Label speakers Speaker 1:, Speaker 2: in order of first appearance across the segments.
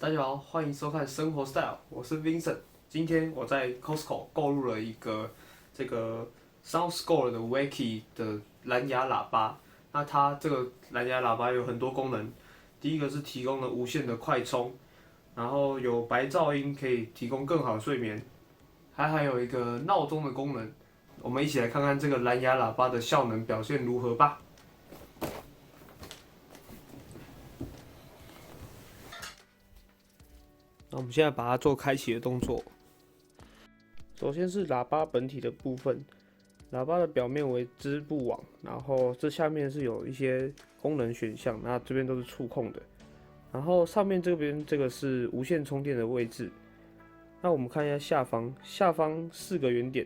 Speaker 1: 大家好，欢迎收看生活 Style，我是 Vincent。今天我在 Costco 购入了一个这个 SoundScore 的 Wakey 的蓝牙喇叭。那它这个蓝牙喇叭有很多功能，第一个是提供了无线的快充，然后有白噪音可以提供更好的睡眠，还有一个闹钟的功能。我们一起来看看这个蓝牙喇叭的效能表现如何吧。那我们现在把它做开启的动作。首先是喇叭本体的部分，喇叭的表面为织布网，然后这下面是有一些功能选项，那这边都是触控的。然后上面这边这个是无线充电的位置。那我们看一下下方四个圆点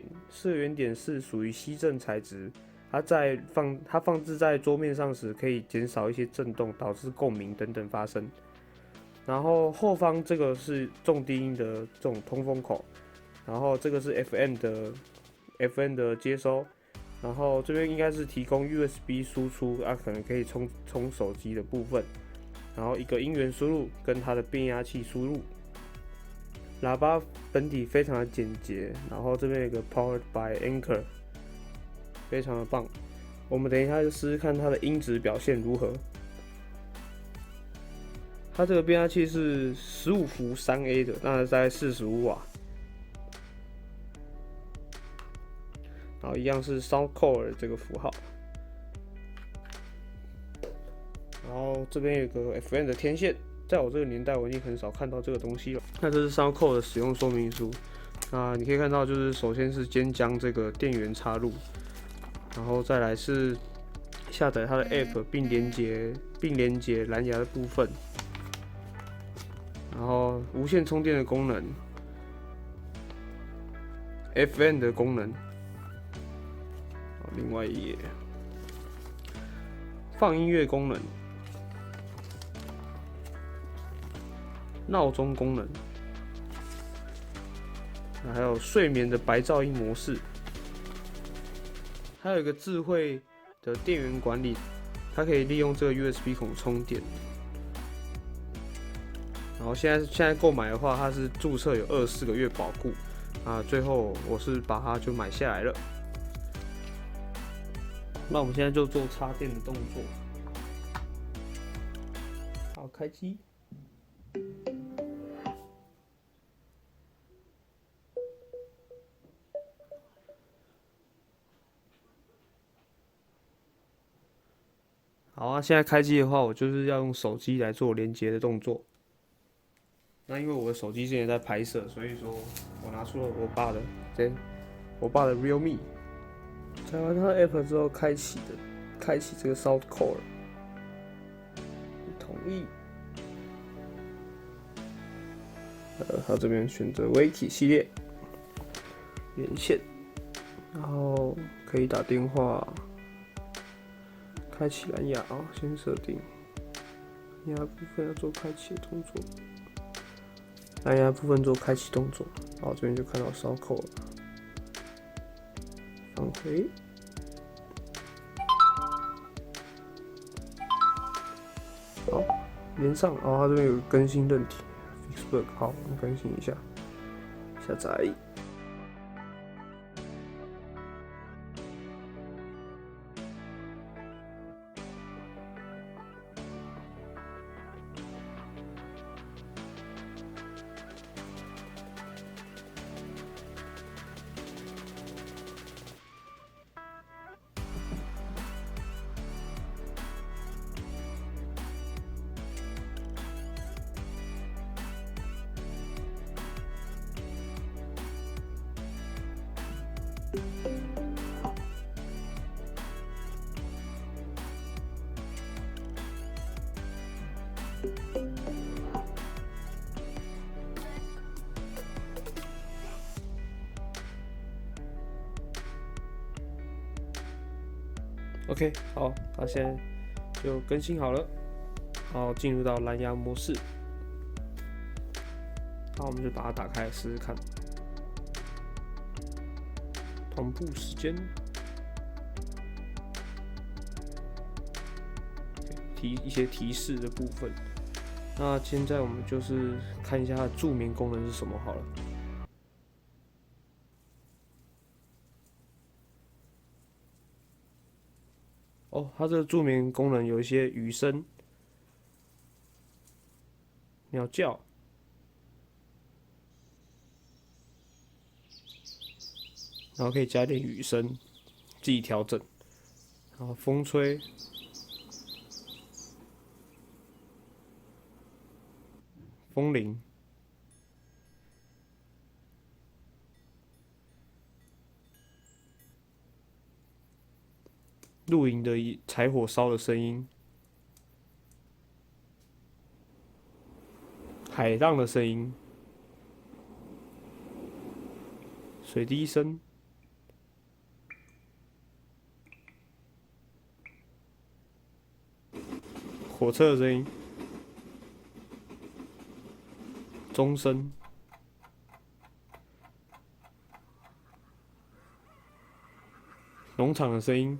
Speaker 1: 是属于吸震材质，它放置在桌面上时可以减少一些震动，导致共鸣等等发生。然后后方这个是重低音的这种通风口，然后这个是 FM 的接收，然后这边应该是提供 USB 输出啊，可能可以充手机的部分，然后一个音源输入跟它的变压器输入。喇叭本体非常的简洁，然后这边有一个 Powered by Anchor， 非常的棒。我们等一下就试试看它的音质表现如何。它这个变压器是15伏3A 的，那大概45瓦。然后一样是 SoundCore 这个符号。然后这边有个 FM 的天线，在我这个年代我已经很少看到这个东西了。那这是 SoundCore 的使用说明书。那你可以看到，就是首先是先将这个电源插入，然后再来是下载它的 App 并连接蓝牙的部分。然后无线充电的功能 ，FM 的功能，另外一页放音乐功能，闹钟功能，还有睡眠的白噪音模式，还有一个智慧的电源管理，它可以利用这个 USB 孔充电。然后现在购买的话，它是注册有24个月保固啊。最后我是把它就买下来了。那我们现在就做插电的动作。好，开机。好啊，现在开机的话，我就是要用手机来做连接的动作。那因为我的手机之前在拍摄，所以说我拿出了我爸的 Realme， 载完它的 App 之后开启这个 SoundCore， 同意。它这边选择 Wakey 系列，连线，然后可以打电话，开启蓝牙啊，先设定蓝牙部分要做开启的动作。蓝牙部分做开启动作，好，这边就看到SoundCore了，返回，好，连上，哦，它这边有个更新韧体 ，Facebook， 好，我们更新一下，下载。OK， 好，它现在就更新好了，然后进入到蓝牙模式，好，我们就把它打开试试看。同步时间，一些提示的部分，那现在我们就是看一下它的助眠功能是什么好了。哦，它这个助眠功能有一些雨声、鸟叫，然后可以加点雨声，自己调整。然后风吹，风铃，露营的柴火烧的声音，海浪的声音，水滴声，火车的声音，钟声，农场的声音，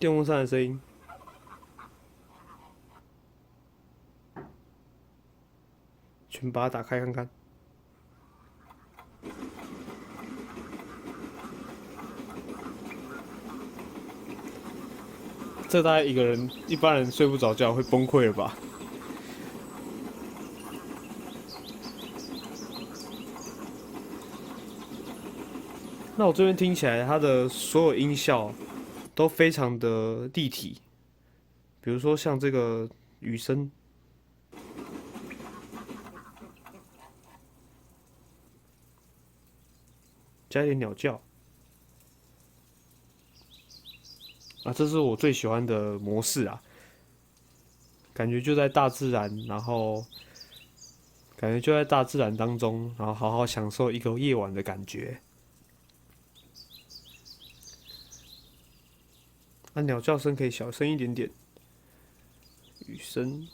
Speaker 1: 电风扇的声音。全把它打开看看。这大概一般人睡不着觉会崩溃了吧？那我这边听起来，它的所有音效都非常的立体，比如说像这个雨声，加一点鸟叫，啊，这是我最喜欢的模式啊，感觉就在大自然，然后感觉就在大自然当中，然后好好享受一个夜晚的感觉。那鸟叫声可以小声一点点，雨声，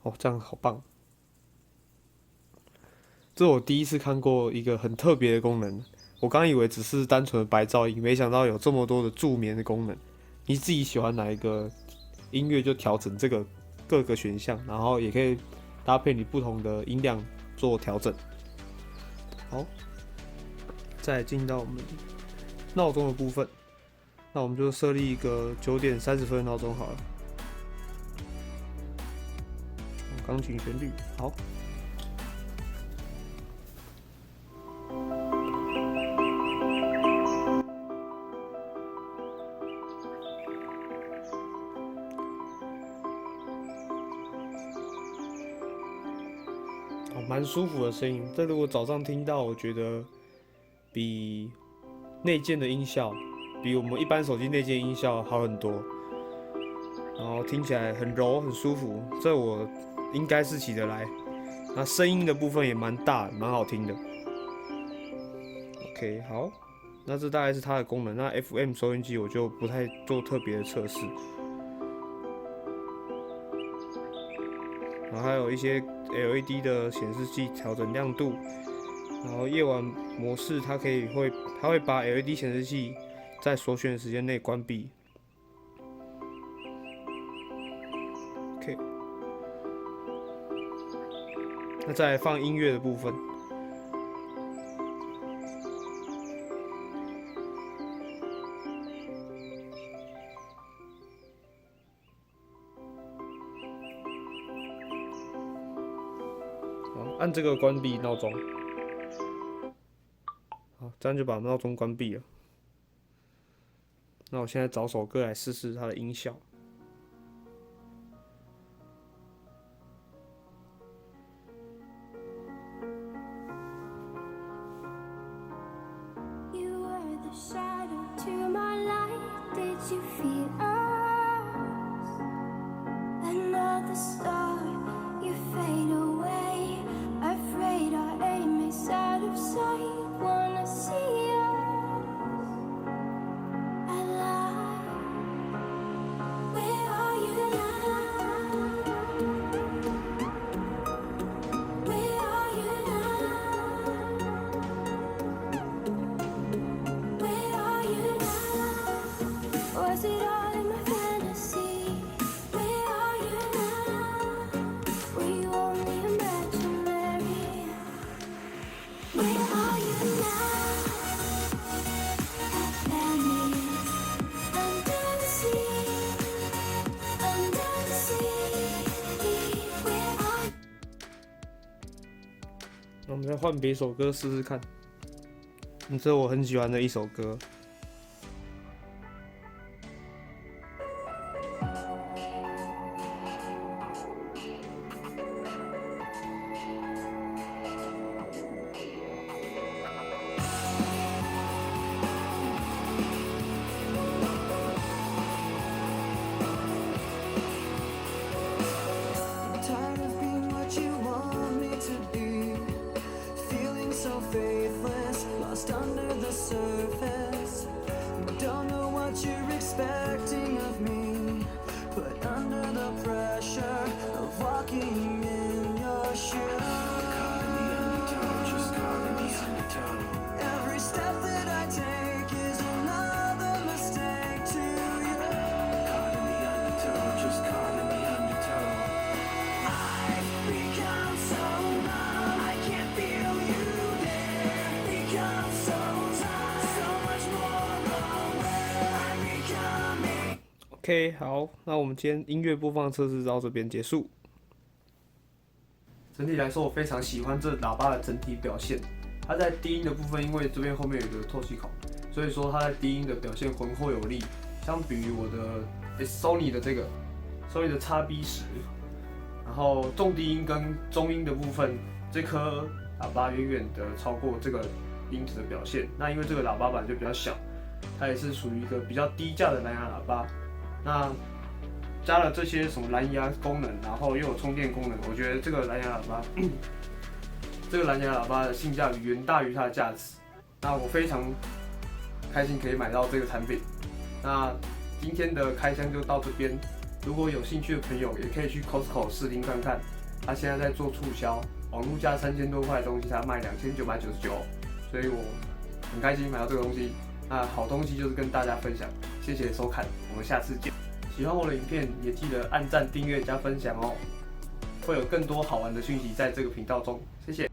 Speaker 1: 哦，这样好棒。这是我第一次看过一个很特别的功能，我刚以为只是单纯的白噪音，没想到有这么多的助眠的功能。你自己喜欢哪一个音乐就调整这个各个选项，然后也可以搭配你不同的音量做调整。好，再进到我们闹钟的部分，那我们就设立一个9:30的闹钟好了。钢琴旋律，好。蛮舒服的声音。这如果早上听到，我觉得比内建的音效，比我们一般手机内建音效好很多。然后听起来很柔，很舒服，这我应该是起得来。那声音的部分也蛮大，蛮好听的。OK， 好，那这大概是它的功能。那 FM 收音机我就不太做特别的测试。然后还有一些 LED 的显示器调整亮度，然后夜晚模式它会把 LED 显示器在所选的时间内关闭。OK， 那再来放音乐的部分。按这个关闭闹钟，好，这样就把闹钟关闭了。那我现在找首歌来试试它的音效。再换别首歌试试看。这是我很喜欢的一首歌。
Speaker 2: Faithless, lost under the surface. Don't know what you're expecting of me, but under the pressure of walking in your shoes, every step that I take is another mistake to you. Caught in the undertow, just caught in the undertow. I've become so numb, I can't feel you.
Speaker 1: OK， 好，那我们今天音乐播放测试到这边结束。整体来说，我非常喜欢这喇叭的整体表现。它在低音的部分，因为这边后面有一个透气孔，所以说它在低音的表现浑厚有力。相比于我的Sony 的这个 Sony 的 XB10，然后重低音跟中音的部分，这颗喇叭远远的超过这个音质的表现。那因为这个喇叭板就比较小，它也是属于一个比较低价的蓝牙喇叭。那加了这些什么蓝牙功能，然后又有充电功能，我觉得这个蓝牙喇叭，这个蓝牙喇叭的性价比远大于它的价值。那我非常开心可以买到这个产品。那今天的开箱就到这边，如果有兴趣的朋友也可以去 Costco 试听看看，他现在在做促销，网络价3000多块的东西他卖2999，所以我很开心买到这个东西。那好东西就是跟大家分享，谢谢收看，我们下次见。喜欢我的影片也记得按赞、订阅、加分享哦，会有更多好玩的讯息在这个频道中，谢谢。